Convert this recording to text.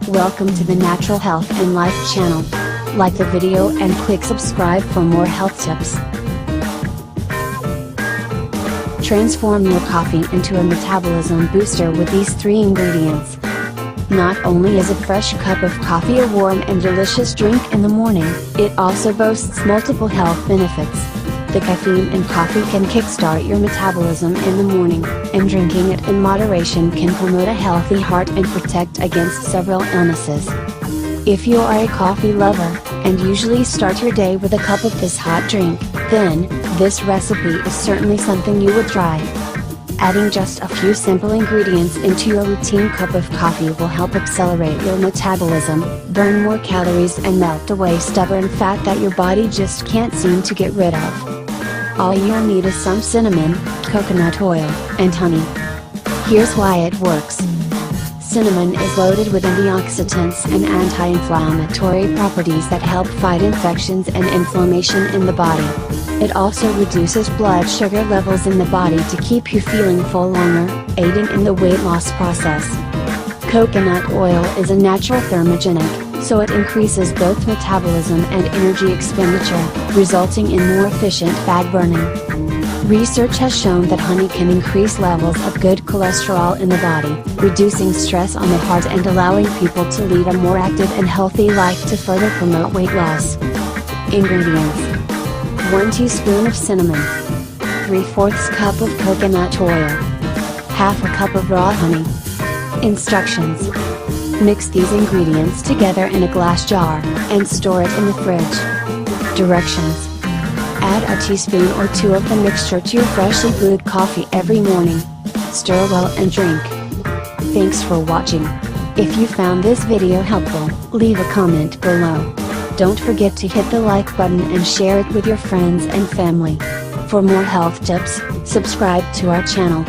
Welcome to the Natural Health and Life channel. Like the video and click subscribe for more health tips. Transform your coffee into a metabolism booster with these 3 ingredients. Not only is a fresh cup of coffee a warm and delicious drink in the morning, it also boasts multiple health benefits. The caffeine in coffee can kickstart your metabolism in the morning, and drinking it in moderation can promote a healthy heart and protect against several illnesses. If you are a coffee lover, and usually start your day with a cup of this hot drink, then, this recipe is certainly something you would try. Adding just a few simple ingredients into your routine cup of coffee will help accelerate your metabolism, burn more calories and melt away stubborn fat that your body just can't seem to get rid of. All you'll need is some cinnamon, coconut oil, and honey. Here's why it works. Cinnamon is loaded with antioxidants and anti-inflammatory properties that help fight infections and inflammation in the body. It also reduces blood sugar levels in the body to keep you feeling full longer, aiding in the weight loss process. Coconut oil is a natural thermogenic, so it increases both metabolism and energy expenditure, resulting in more efficient fat burning. Research has shown that honey can increase levels of good cholesterol in the body, reducing stress on the heart and allowing people to lead a more active and healthy life to further promote weight loss. Ingredients: 1 teaspoon of cinnamon, 3/4 cup of coconut oil, half a cup of raw honey. Instructions: mix these ingredients together in a glass jar, and store it in the fridge. Directions: add a teaspoon or 2 of the mixture to your freshly brewed coffee every morning. Stir well and drink. Thanks for watching. If you found this video helpful, leave a comment below. Don't forget to hit the like button and share it with your friends and family. For more health tips, subscribe to our channel.